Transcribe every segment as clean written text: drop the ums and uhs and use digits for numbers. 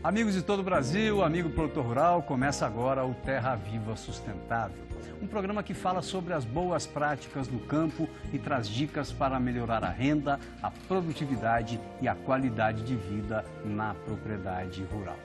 Amigos de todo o Brasil, amigo produtor rural, começa agora o Terra Viva Sustentável. Um programa que fala sobre as boas práticas no campo e traz dicas para melhorar a renda, a produtividade e a qualidade de vida na propriedade rural.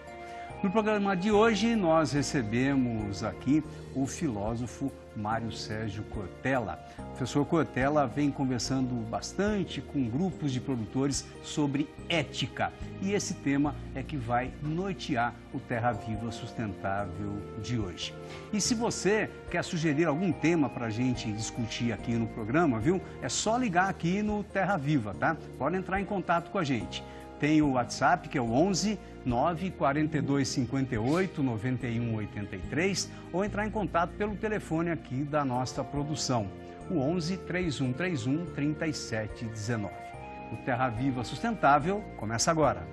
No programa de hoje, nós recebemos aqui o filósofo Mário Sérgio Cortella. O professor Cortella vem conversando bastante com grupos de produtores sobre ética. E esse tema é que vai nortear o Terra Viva Sustentável de hoje. E se você quer sugerir algum tema para a gente discutir aqui no programa, viu? É só ligar aqui no Terra Viva, tá? Pode entrar em contato com a gente. Tem o WhatsApp, que é o 11 9 42 58 91 83, ou entrar em contato pelo telefone aqui da nossa produção, o 11 3131 3719. O Terra Viva Sustentável começa agora.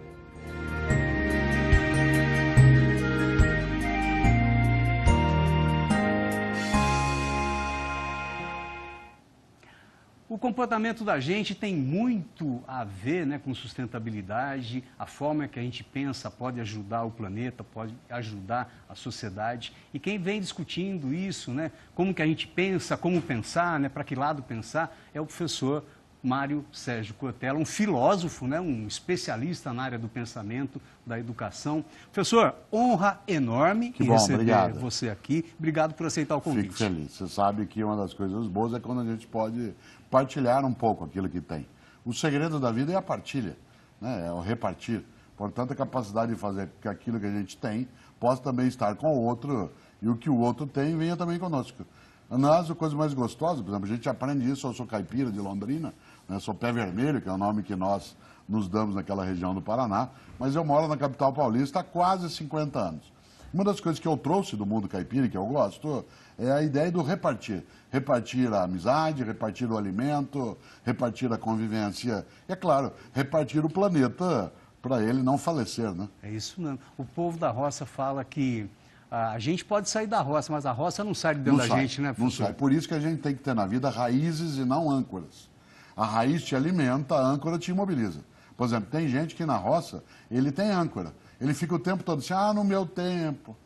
O comportamento da gente tem muito a ver, né, com sustentabilidade, a forma que a gente pensa pode ajudar o planeta, pode ajudar a sociedade. E quem vem discutindo isso, né, como que a gente pensa, como pensar, né, para que lado pensar, é o professor Mário Sérgio Cortella, um filósofo, né, um especialista na área do pensamento, da educação. Professor, honra enorme em receber você aqui. Obrigado por aceitar o convite. Fico feliz. Você sabe que uma das coisas boas é quando a gente pode partilhar um pouco aquilo que tem. O segredo da vida é a partilha, né? É o repartir. Portanto, a capacidade de fazer que aquilo que a gente tem possa também estar com o outro e o que o outro tem venha também conosco. Nós, a coisa mais gostosa, por exemplo, a gente aprende isso, eu sou caipira de Londrina, né? Sou pé vermelho, que é o nome que nós nos damos naquela região do Paraná, mas eu moro na capital paulista há quase 50 anos. Uma das coisas que eu trouxe do mundo caipira, que eu gosto, é a ideia do repartir. Repartir a amizade, repartir o alimento, repartir a convivência. E, é claro, repartir o planeta para ele não falecer, né? É isso mesmo. O povo da roça fala que a gente pode sair da roça, mas a roça não sai de dentro da gente, né, professor? Não sai. Por isso que a gente tem que ter na vida raízes e não âncoras. A raiz te alimenta, a âncora te imobiliza. Por exemplo, tem gente que na roça, ele tem âncora. Ele fica o tempo todo assim, no meu tempo,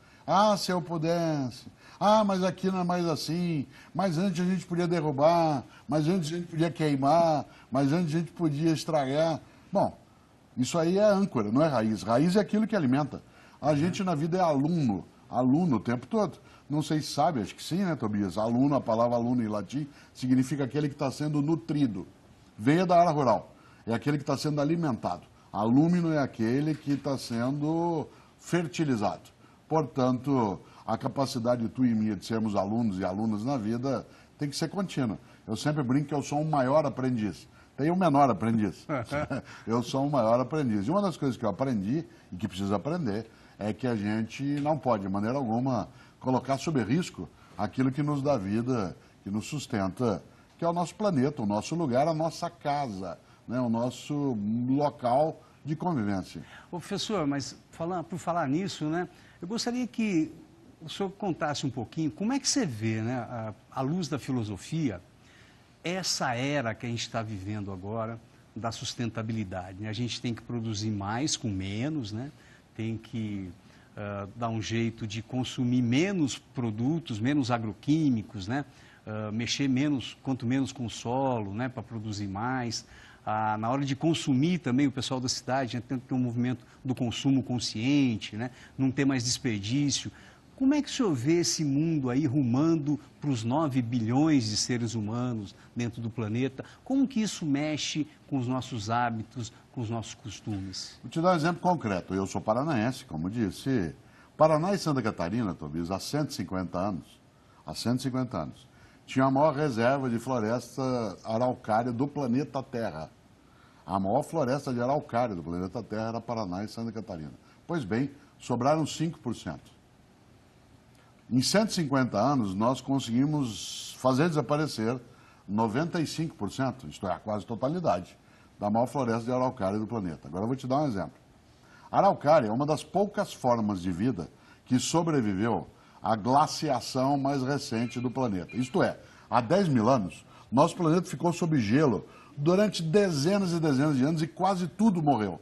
se eu pudesse, mas aqui não é mais assim, mas antes a gente podia derrubar, mas antes a gente podia queimar, mas antes a gente podia estragar. Bom, isso aí é âncora, não é raiz. Raiz é aquilo que alimenta. A gente na vida é aluno o tempo todo. Não sei se sabe, acho que sim, né, Tobias? Aluno, a palavra aluno em latim, significa aquele que está sendo nutrido. Veio da área rural, é aquele que está sendo alimentado. Alúmino é aquele que está sendo fertilizado. Portanto, a capacidade de tu e minha de sermos alunos e alunas na vida tem que ser contínua. Eu sempre brinco que eu sou um maior aprendiz. Tem um menor aprendiz. Eu sou um maior aprendiz. E uma das coisas que eu aprendi e que preciso aprender é que a gente não pode, de maneira alguma, colocar sob risco aquilo que nos dá vida, que nos sustenta, que é o nosso planeta, o nosso lugar, a nossa casa, né, o nosso local de convivência. Ô, professor, mas por falar nisso, né, eu gostaria que o senhor contasse um pouquinho como é que você vê, né, à luz da filosofia, essa era que a gente está vivendo agora da sustentabilidade, né? A gente tem que produzir mais com menos, né? Tem que dar um jeito de consumir menos produtos, menos agroquímicos, né? Mexer menos, quanto menos com o solo, né? Para produzir mais. Na hora de consumir também, o pessoal da cidade, né, tem que ter um movimento do consumo consciente, né? Não ter mais desperdício. Como é que o senhor vê esse mundo aí rumando para os 9 bilhões de seres humanos dentro do planeta? Como que isso mexe com os nossos hábitos, com os nossos costumes? Vou te dar um exemplo concreto. Eu sou paranaense, como disse. Paraná e Santa Catarina, Tobias, há 150 anos, tinha a maior reserva de floresta araucária do planeta Terra. A maior floresta de araucária do planeta Terra era Paraná e Santa Catarina. Pois bem, sobraram 5%. Em 150 anos, nós conseguimos fazer desaparecer 95%, isto é, a quase totalidade, da maior floresta de araucária do planeta. Agora eu vou te dar um exemplo. A araucária é uma das poucas formas de vida que sobreviveu à glaciação mais recente do planeta. Isto é, há 10 mil anos, nosso planeta ficou sob gelo durante dezenas e dezenas de anos e quase tudo morreu.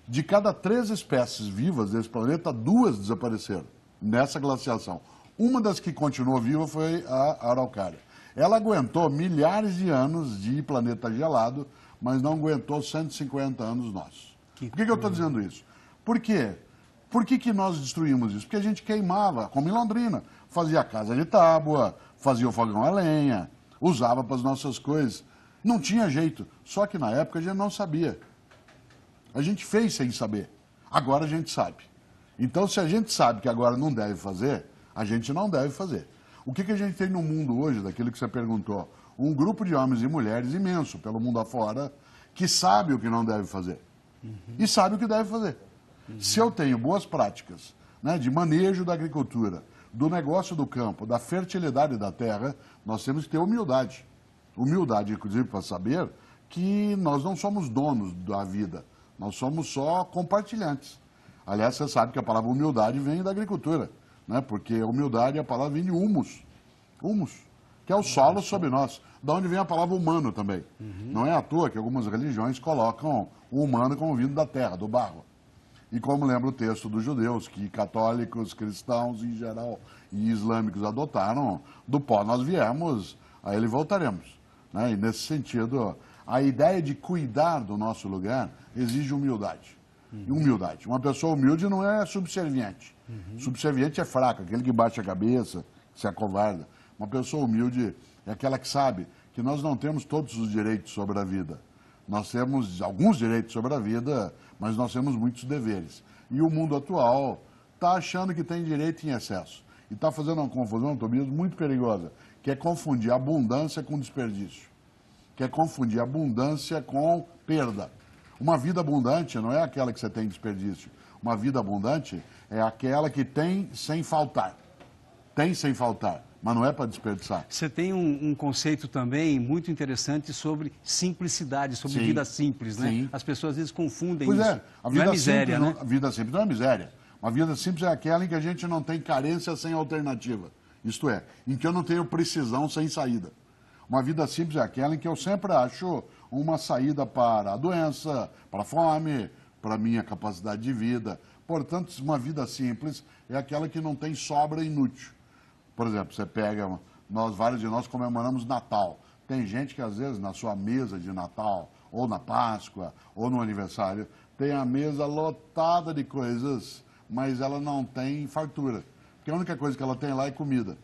De cada 3 espécies vivas desse planeta, 2 desapareceram nessa glaciação. Uma das que continuou viva foi a araucária. Ela aguentou milhares de anos de planeta gelado, mas não aguentou 150 anos nossos. Por que eu estou dizendo isso? Por quê? Por que nós destruímos isso? Porque a gente queimava, como em Londrina, fazia casa de tábua, fazia o fogão a lenha, usava para as nossas coisas. Não tinha jeito, só que na época a gente não sabia. A gente fez sem saber, agora a gente sabe. Então, se a gente sabe que agora não deve fazer, a gente não deve fazer. O que a gente tem no mundo hoje, daquilo que você perguntou? Um grupo de homens e mulheres imenso pelo mundo afora, que sabe o que não deve fazer. E sabe o que deve fazer. Se eu tenho boas práticas, né, de manejo da agricultura, do negócio do campo, da fertilidade da terra, nós temos que ter humildade. Humildade, inclusive, para saber que nós não somos donos da vida, nós somos só compartilhantes. Aliás, você sabe que a palavra humildade vem da agricultura, né? Porque humildade, a palavra vem de humus, que é o solo sobre nós. Da onde vem a palavra humano também. Não é à toa que algumas religiões colocam o humano como vindo da terra, do barro. E como lembra o texto dos judeus, que católicos, cristãos em geral e islâmicos adotaram, do pó nós viemos, a ele voltaremos. Né? E nesse sentido, a ideia de cuidar do nosso lugar exige humildade. Humildade. Uma pessoa humilde não é subserviente. Subserviente é fraco, aquele que baixa a cabeça, que se acovarda. Uma pessoa humilde é aquela que sabe que nós não temos todos os direitos sobre a vida. Nós temos alguns direitos sobre a vida, mas nós temos muitos deveres. E o mundo atual está achando que tem direito em excesso. E está fazendo uma confusão, Tobias, muito perigosa, que é confundir abundância com desperdício. Que é confundir abundância com perda. Uma vida abundante não é aquela que você tem desperdício. Uma vida abundante é aquela que tem sem faltar. Tem sem faltar, mas não é para desperdiçar. Você tem um conceito também muito interessante sobre simplicidade, sobre vida simples, né? Sim. As pessoas às vezes confundem pois isso. É, a vida não é miséria, simples, né? A vida simples não é miséria. Uma vida simples é aquela em que a gente não tem carência sem alternativa. Isto é, em que eu não tenho precisão sem saída. Uma vida simples é aquela em que eu sempre acho uma saída para a doença, para a fome, para a minha capacidade de vida. Portanto, uma vida simples é aquela que não tem sobra inútil. Por exemplo, você pega, vários de nós comemoramos Natal. Tem gente que às vezes na sua mesa de Natal, ou na Páscoa, ou no aniversário, tem a mesa lotada de coisas, mas ela não tem fartura. Porque a única coisa que ela tem lá é comida.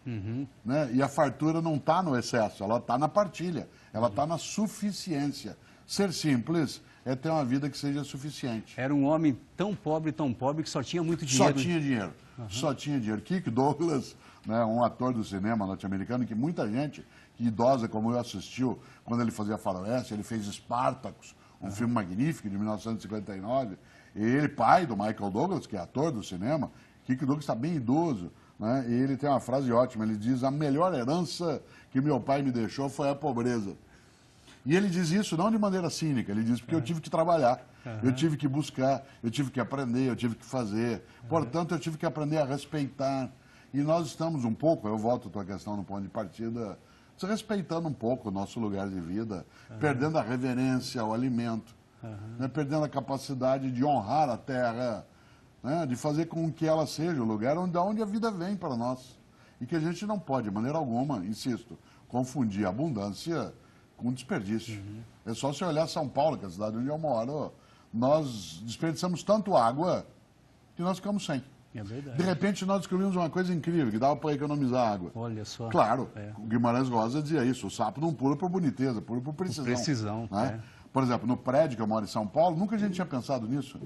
Né? E a fartura não está no excesso, ela está na partilha, ela está na suficiência. Ser simples é ter uma vida que seja suficiente. Era um homem tão pobre que só tinha muito dinheiro. Só tinha dinheiro. Só tinha dinheiro. Kirk Douglas, né, um ator do cinema norte-americano que muita gente, idosa como eu, assistiu quando ele fazia Faroeste. Ele fez Spartacus, um filme magnífico de 1959. Ele, pai do Michael Douglas, que é ator do cinema. Kirk Douglas está bem idoso, né? E ele tem uma frase ótima. Ele diz: a melhor herança que meu pai me deixou foi a pobreza. E ele diz isso não de maneira cínica, ele diz porque eu tive que trabalhar, eu tive que buscar, eu tive que aprender, eu tive que fazer. Portanto, eu tive que aprender a respeitar. E nós estamos um pouco, eu volto à tua questão no ponto de partida, desrespeitando um pouco o nosso lugar de vida, perdendo a reverência ao alimento, né, perdendo a capacidade de honrar a terra, né, de fazer com que ela seja o lugar onde a vida vem para nós. E que a gente não pode, de maneira alguma, insisto, confundir abundância com desperdício. É só você olhar São Paulo, que é a cidade onde eu moro, nós desperdiçamos tanto água que nós ficamos sem. É verdade. De repente nós descobrimos uma coisa incrível, que dava para economizar água. Olha só. Claro, o Guimarães Rosa dizia isso, o sapo não pula por boniteza, pula por precisão. Por precisão, né? Por exemplo, no prédio que eu moro em São Paulo, nunca a gente tinha pensado nisso.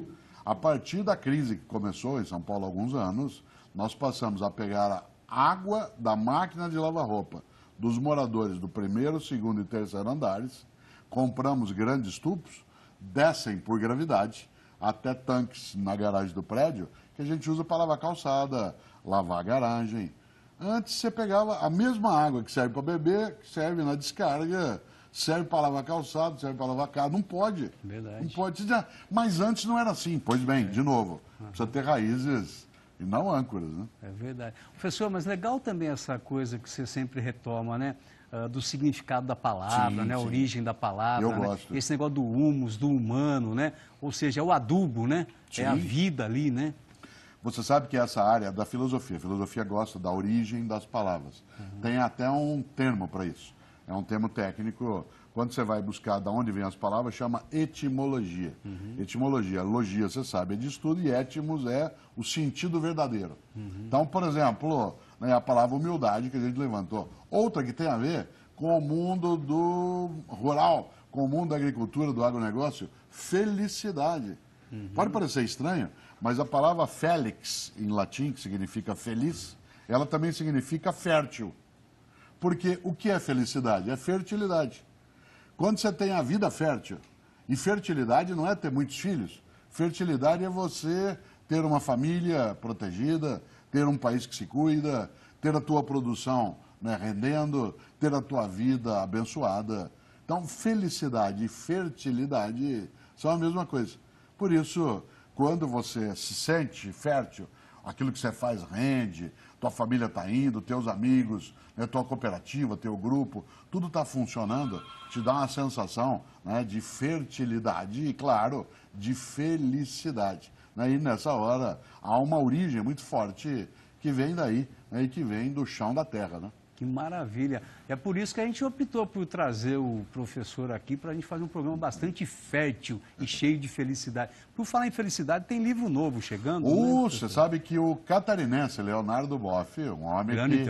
A partir da crise que começou em São Paulo há alguns anos, nós passamos a pegar a água da máquina de lavar roupa dos moradores do primeiro, segundo e terceiro andares, compramos grandes tubos, descem por gravidade até tanques na garagem do prédio, que a gente usa para lavar calçada, lavar a garagem. Antes você pegava a mesma água que serve para beber, que serve na descarga, serve para lavar calçado, serve para lavar carro. Não pode. Verdade. Não pode. Mas antes não era assim. Pois bem, de novo, precisa ter raízes e não âncoras, né? É verdade. Professor, mas legal também essa coisa que você sempre retoma, né? do significado da palavra, Sim, né? A sim. origem da palavra, Eu né? gosto. Esse negócio do humus, do humano, né? Ou seja, é o adubo, né? É a Sim. vida ali, né? Você sabe que essa área é da filosofia. A filosofia gosta da origem das palavras. Tem até um termo para isso. É um termo técnico. Quando você vai buscar de onde vêm as palavras, chama etimologia. Etimologia, logia, você sabe, é de estudo, e étimos é o sentido verdadeiro. Então, por exemplo, né, a palavra humildade que a gente levantou. Outra que tem a ver com o mundo do rural, com o mundo da agricultura, do agronegócio, felicidade. Pode parecer estranho, mas a palavra félix, em latim, que significa feliz, ela também significa fértil. Porque o que é felicidade? É fertilidade. Quando você tem a vida fértil, e fertilidade não é ter muitos filhos, fertilidade é você ter uma família protegida, ter um país que se cuida, ter a tua produção, né, rendendo, ter a tua vida abençoada. Então, felicidade e fertilidade são a mesma coisa. Por isso, quando você se sente fértil, aquilo que você faz rende, tua família está indo, teus amigos, né, tua cooperativa, teu grupo, tudo está funcionando, te dá uma sensação, né, de fertilidade e, claro, de felicidade. Né? E nessa hora há uma origem muito forte que vem daí, né, e que vem do chão da terra, né? Que maravilha. É por isso que a gente optou por trazer o professor aqui para a gente fazer um programa bastante fértil e cheio de felicidade. Por falar em felicidade, tem livro novo chegando, né, Você sabe que o catarinense Leonardo Boff, um homem grande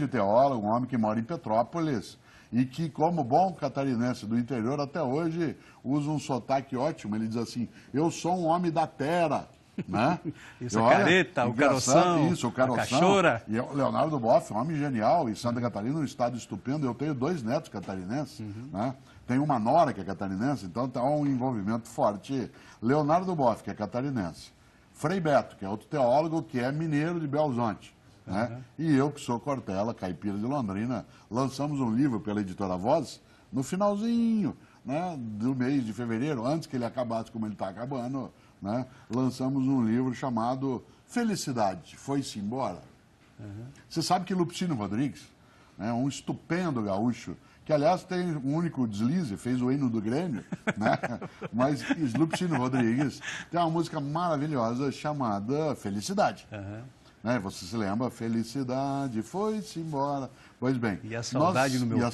teólogo, um homem que mora em Petrópolis e que, como bom catarinense do interior, até hoje usa um sotaque ótimo. Ele diz assim: eu sou um homem da terra. Né? Isso, a careta, o caroção, isso, o caroção, a cachorra. E o Leonardo Boff, um homem genial, em Santa Catarina, um estado estupendo. Eu tenho 2 netos catarinenses, né? Tenho uma nora que é catarinense, então tem um envolvimento forte. Leonardo Boff, que é catarinense. Frei Beto, que é outro teólogo, que é mineiro de Belo Horizonte. Né? E eu, que sou Cortella, caipira de Londrina, lançamos um livro pela editora Voz no finalzinho, né, do mês de fevereiro, antes que ele acabasse como ele está acabando. Né? Lançamos um livro chamado Felicidade, Foi-se Embora. Você sabe que Lupicínio Rodrigues, né, um estupendo gaúcho, que aliás tem um único deslize, fez o hino do Grêmio, né? Mas Lupicínio Rodrigues tem uma música maravilhosa chamada Felicidade. Né? Você se lembra? Felicidade, foi-se embora. Pois bem, e a saudade no meu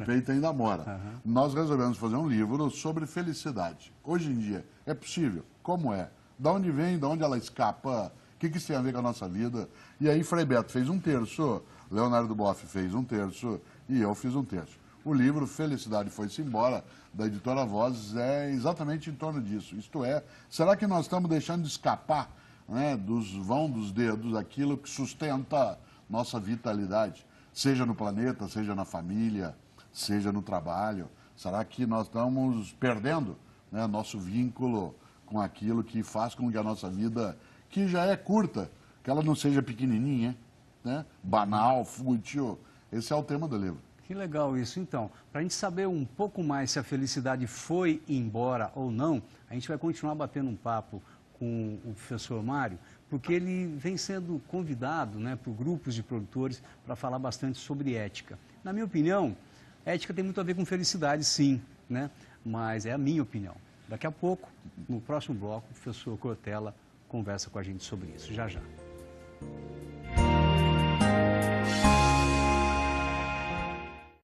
peito ainda mora. Nós resolvemos fazer um livro sobre felicidade. Hoje em dia, é possível? Como é? Da onde vem, da onde ela escapa? O que isso tem a ver com a nossa vida? E aí Frei Beto fez um terço, Leonardo Boff fez um terço e eu fiz um terço. O livro Felicidade Foi-se Embora, da editora Voz, é exatamente em torno disso. Isto é, será que nós estamos deixando de escapar, né, dos vão dos dedos aquilo que sustenta nossa vitalidade? Seja no planeta, seja na família, seja no trabalho. Será que nós estamos perdendo, né, nosso vínculo com aquilo que faz com que a nossa vida, que já é curta, que ela não seja pequenininha, né, banal, fútil? Esse é o tema do livro. Que legal isso. Então, para a gente saber um pouco mais se a felicidade foi embora ou não, a gente vai continuar batendo um papo com o professor Mário, porque ele vem sendo convidado, né, por grupos de produtores para falar bastante sobre ética. Na minha opinião, ética tem muito a ver com felicidade, sim, né? Mas é a minha opinião. Daqui a pouco, no próximo bloco, o professor Cortella conversa com a gente sobre isso. Já, já.